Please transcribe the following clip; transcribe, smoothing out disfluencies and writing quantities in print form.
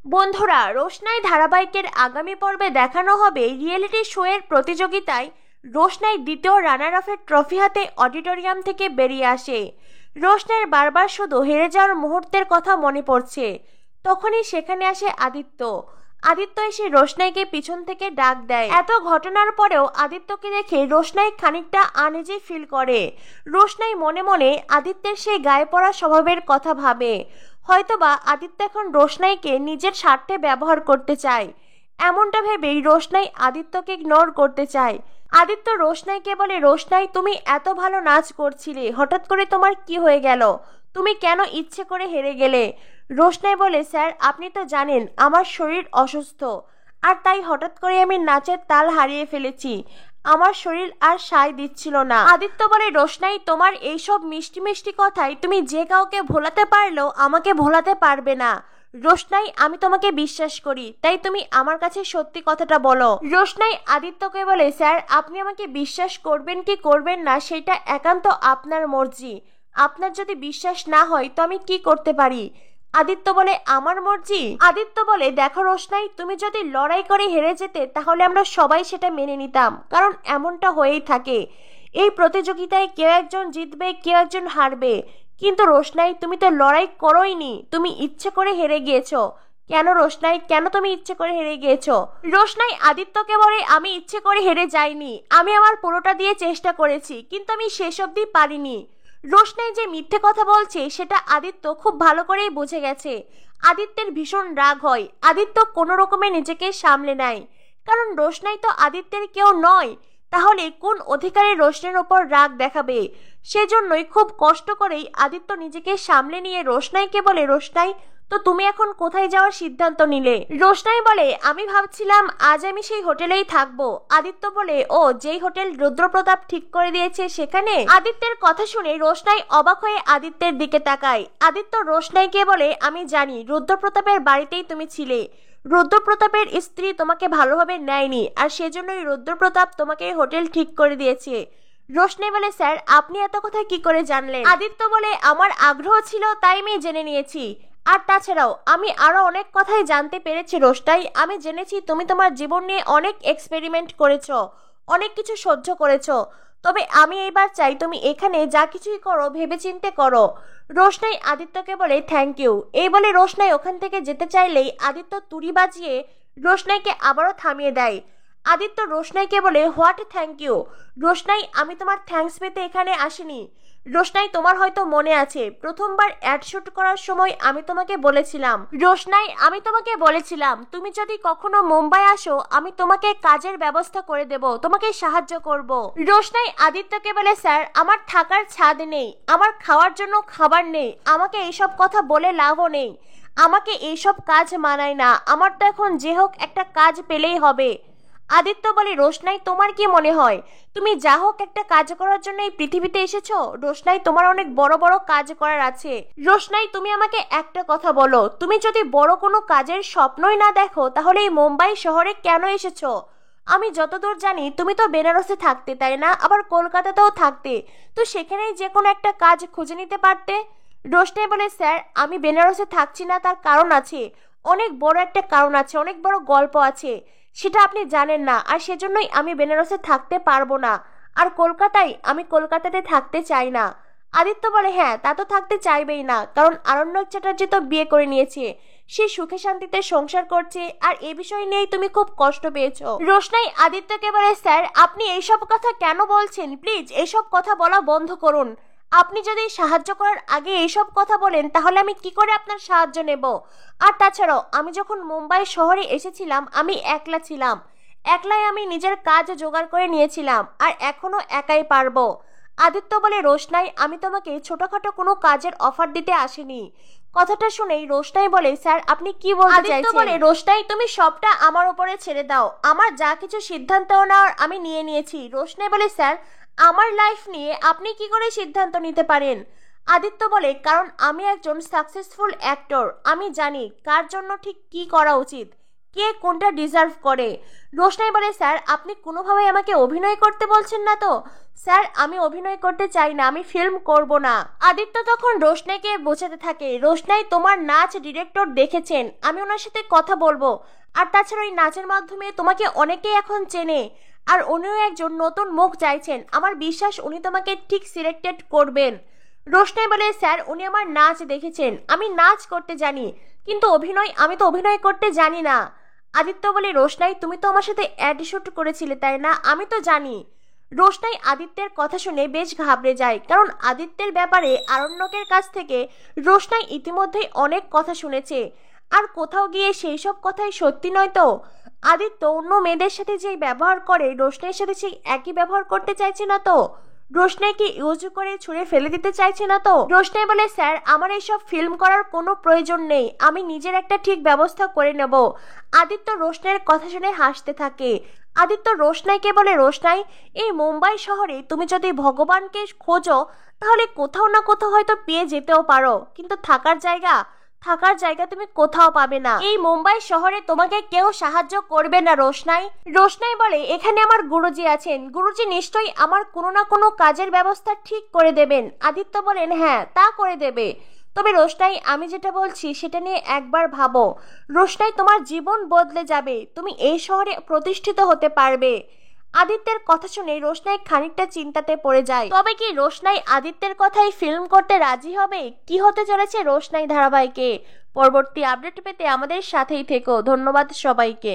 বন্ধুরা, রোশনাই ধারাবাহিকের আগামী পর্বে দেখানো হবে রিয়েলিটি শোয়ের প্রতিযোগিতায় রোশনাই দ্বিতীয় রানার আপের ট্রফি হাতে অডিটোরিয়াম থেকে বেরিয়ে আসে। রোশনাইয়ের বারবার শুধু হেরে যাওয়ার মুহূর্তের কথা মনে পড়ছে। তখনই সেখানে আসে আদিত্য। আদিত্য এসে রোশনাইকে পিছন থেকে ডাক দেয়। এত ঘটনার পরেও আদিত্যকে দেখে রোশনাই খানিকটা আনইজি ফিল করে। রোশনাই মনে মনে আদিত্যের সেই গায়ে পড়া স্বভাবের কথা ভাবে। হয়তোবা আদিত্য এখন রোশনাইকে নিজের স্বার্থে ব্যবহার করতে চায়। এমনটা ভেবেই রোশনাই আদিত্যকে ইগনোর করতে চায়। আদিত্য রোশনাইকে বলে, রোশনাই, তুমি এত ভালো নাচ করছিলে, হঠাৎ করে তোমার কি হয়ে গেল? তুমি কেন ইচ্ছে করে হেরে গেলে? রোশনাই বলে, স্যার, আপনি তো জানেন আমার শরীর অসুস্থ, আর তাই হঠাৎ করে আমি নাচের তাল হারিয়ে ফেলেছি। আমার শরীর আর সায় দিচ্ছিল না। আদিত্য বলে, রোশনাই, তোমার এইসব মিষ্টি মিষ্টি কথাই তুমি যে কাউকে ভোলাতে পারলেও আমাকে ভোলাতে পারবে না। রোশনাই, আমি তোমাকে বিশ্বাস করি, তাই তুমি আমার কাছে সত্যি কথাটা বলো। রোশনাই আদিত্যকে বলে, স্যার, আপনি আমাকে বিশ্বাস করবেন কি করবেন না সেটা একান্ত আপনার মর্জি। আপনার যদি বিশ্বাস না হয় তো আমি কি করতে পারি? আদিত্য বলে, আমার মর্জি? আদিত্য বলে, দেখো রোশনাই, তুমি যদি লড়াই করে হেরে যেতে তাহলে আমরা সবাই সেটা মেনে নিতাম, কারণ এমনটা হয়েই থাকে। এই প্রতিযোগিতায় কেউ একজন জিতবে, কেউ একজন হারবে। কিন্তু রোশনাই, তুমি তো লড়াই করোইনি, তুমি ইচ্ছে করে হেরে গিয়েছো। কেন রোশনাই, কেন তুমি ইচ্ছে করে হেরে গিয়েছো? রোশনাই আদিত্যকে বলে, আমি ইচ্ছে করে হেরে যাইনি, আমি আমার পুরোটা দিয়ে চেষ্টা করেছি, কিন্তু আমি শেষ অবধি পারিনি। রোশনাই যে মিথ্যে কথা বলছে সেটা আদিত্য খুব ভালো করেই বুঝে গেছে। আদিত্যের ভীষণ রাগ হয়। আদিত্য কোনো রকমে নিজেকে সামলে নেয়, কারণ রোশনাই তো আদিত্যের কেউ নয়। তাহলে কোন অধিকারে রোশনাইয়ের ওপর রাগ দেখাবে? সেজন্যই খুব কষ্ট করেই আদিত্য নিজেকে সামলে নিয়ে রোশনাইকে বলে, রোশনাই, তো তুমি এখন কোথায় যাওয়ার সিদ্ধান্ত নিলে? রোশনাই বলে, আমি ভাবছিলাম আজ আমি সেই হোটেলেই থাকবো। আদিত্য বলে, ও, যেই হোটেল রুদ্রপ্রতাপ ঠিক করে দিয়েছে সেখানে? আদিত্যের কথা শুনে রোশনাই অবাক হয়ে আদিত্যের দিকে তাকায়। আদিত্য রোশনাইকে বলে, আমি জানি রুদ্রপ্রতাপের বাড়িতেই তুমি ছিলে। রুদ্রপ্রতাপের স্ত্রী তোমাকে ভালোভাবে নেয়নি, আর সেজন্যই রুদ্রপ্রতাপ তোমাকে হোটেল ঠিক করে দিয়েছে। রোশনাই বলে, স্যার, আপনি এত কথা কি করে জানলেন? আদিত্য বলে, আমার আগ্রহ ছিল তাই আমি জেনে নিয়েছি। আর তাছাড়াও আমি আরো অনেক কথাই জানতে পেরেছি রোশনাই। আমি জেনেছি তুমি তোমার জীবন নিয়ে অনেক এক্সপেরিমেন্ট করেছো, অনেক কিছু সহ্য করেছো। তবে আমি এবার চাই তুমি এখানে যা কিছুই করো ভেবেচিন্তে করো। রোশনাই আদিত্যকে বলে, থ্যাংক ইউ। এই বলে রোশনাই ওখান থেকে যেতে চাইলেই আদিত্য তুড়ি বাজিয়ে রোশনাইকে আবারও থামিয়ে দেয়। আদিত্য রোশনাইকে বলে, হোয়াট থ্যাংক ইউ? রোশনাই, আমি তোমার থ্যাঙ্কস পেতে এখানে আসিনি। রোশনাই, তোমার হয়তো মনে আছে প্রথমবার অ্যাড শুট করার সময় আমি তোমাকে বলেছিলাম, রোশনাই, আমি তোমাকে বলেছিলাম তুমি যদি কখনো মুম্বাই আসো আমি তোমাকে কাজের ব্যবস্থা করে দেব, তোমাকে সাহায্য করব। রোশনাই আদিত্যকে বলে, স্যার, আমার থাকার ছাদ নেই, আমার খাওয়ার জন্য খাবার নেই, আমাকে এইসব কথা বলে লাভও নেই, আমাকে এইসব কাজ মানায় না, আমার তো এখন যে হোক একটা কাজ পেলেই হবে। আদিত্য বলে, রোশনাই, তোমার কি মনে হয় তুমি যা হোক একটা কাজ করার জন্য এই পৃথিবীতে এসেছো? রোশনাই, তোমার অনেক বড় বড় কাজ করার আছে। রোশনাই, তুমি আমাকে একটা কথা বলো, তুমি যদি বড় কোনো কাজের স্বপ্নই না দেখো তাহলে এই মুম্বাই শহরে কেন এসেছো? আমি যতদূর জানি তুমি তো বেনারসে থাকতে, তাই না? আবার কলকাতাতেও থাকতে, তো সেখানেই যে কোনো একটা কাজ খুঁজে নিতে পারতে। রোশনাই বলে, স্যার, আমি বেনারসে থাকছি না তার কারণ আছে, অনেক বড় একটা কারণ আছে, অনেক বড় গল্প আছে, সেটা আপনি জানেন না, আর সেজন্যই আমি বেনারসে থাকতে পারবো না। আর আমি কলকাতাতে থাকতে চাই না। আদিত্য বলে, হ্যাঁ, তা তো থাকতে চাইবেই না, কারণ আরণ্যক চ্যাটার্জি তো বিয়ে করে নিয়েছে, সে সুখে শান্তিতে সংসার করছে, আর এ বিষয় নিয়েই তুমি খুব কষ্ট পেয়েছো। রোশনাই আদিত্যকে বলে, স্যার, আপনি এইসব কথা কেন বলছেন? প্লিজ এইসব কথা বলা বন্ধ করুন। আপনি যদি সাহায্য করার আগে এইসব কথা বলেন তাহলে আমি কি করে আপনার সাহায্য নেব? আর তাছাড়াও আমি যখন মুম্বাই শহরে এসেছিলাম আমি একলা ছিলাম, একলাই আমি নিজের কাজ জোগাড় করে নিয়েছিলাম, আর এখনো একাই পারবো। আদিত্য বলে, রোশনাই, আমি তোমাকে ছোটখাটো কোনো কাজের অফার দিতে আসিনি। কথাটা শুনেই রোশনাই বলে, স্যার, আপনি কি বলতে চাইছেন? আদিত্য বলে, রোশনাই, তুমি সবটা আমার উপরে ছেড়ে দাও, আমার যা কিছু সিদ্ধান্ত নেওয়ার আমি নিয়ে নিয়েছি। রোশনাই বলে, স্যার, আমার লাইফ নিয়ে আপনি কি করে সিদ্ধান্ত নিতে পারেন? আদিত্য বলে, কারণ আমি একজন সাকসেসফুল অ্যাক্টর, আমি জানি কার জন্য ঠিক কি করা উচিত, কে কোনটা ডিজার্ভ করে। রোশনাই বলে, স্যার, আপনি কোনোভাবে আমাকে অভিনয় করতে বলছেন না তো? স্যার আমি অভিনয় করতে চাই না, আমি ফিল্ম করব না। আদিত্য তখন রোশনাইকে বোঝাতে থাকে, রোশনাই তোমার নাচ ডিরেক্টর দেখেছেন, আমি ওনার সাথে কথা বলবো। আর তাছাড়া ওই নাচের মাধ্যমে তোমাকে অনেকেই এখন চেনে, আর উনিও একজন নতুন মুখ চাইছেন, আমার বিশ্বাস উনি তোমাকে ঠিক সিলেক্টেড করবেন। রোশনাই বলে, স্যার উনি আমার নাচ দেখেছেন, আমি নাচ করতে জানি, কিন্তু আমি তো অভিনয় করতে জানি না। আদিত্য বলে, রোশনাই তুমি তো আমার সাথে অ্যাড শুট করেছিলে তাই না, আমি তো জানি। রোশনাই আদিত্যের কথা শুনে বেশ ঘাবড়ে যায়, কারণ আদিত্যের ব্যাপারে আরণ্যকের কাছ থেকে রোশনাই ইতিমধ্যেই অনেক কথা শুনেছে, আর কোথাও গিয়ে সেই সব কথাই সত্যি নয় তো। আদিত্য অন্য মেয়েদের সাথে যেই ব্যবহার করে রোশনাইয়ের সাথে সেই একই ব্যবহার করতে চাইছে না তো? রোশনাইকে ইউজ করে ছুঁড়ে ফেলে দিতে চাইছে না তো? রোশনাই বলে, স্যার আমার এইসব ফিল্ম করার কোনো প্রয়োজন নেই, আমি নিজের একটা ঠিক ব্যবস্থা করে নেব। আদিত্য রোশনাইয়ের কথা শুনে হাসতে থাকে। আদিত্য রোশনাইকে বলে, রোশনাই এই মুম্বাই শহরে তুমি যদি ভগবানকে খোঁজো তাহলে কোথাও না কোথাও হয়তো পেয়ে যেতেও পারো, কিন্তু থাকার জায়গা তুমি কোথাও পাবে না। এই মুম্বাই শহরে তোমাকে কেউ সাহায্য করবে না রোশনাই। রোশনাই বলে, এখানে আমার গুরুজি আছেন, গুরুজি নিশ্চয়ই আমার কোনো না কোনো কাজের ব্যবস্থা ঠিক করে দেবেন। আদিত্য বলেন, হ্যাঁ তা করে দেবে, তবে রোশনাই আমি যেটা বলছি সেটা নিয়ে একবার ভাবো। রোশনাই তোমার জীবন বদলে যাবে, তুমি এই শহরে প্রতিষ্ঠিত হতে পারবে। আদিত্যের কথা শুনে রোশনাই খানিকটা চিন্তাতে পড়ে যায়। তবে কি রোশনাই আদিত্যের কথাই ফিল্ম করতে রাজি হবে? কি হতে চলেছে রোশনাই ধারাবাহিকে? পরবর্তী আপডেট পেতে আমাদের সাথেই থেকো। ধন্যবাদ সবাইকে।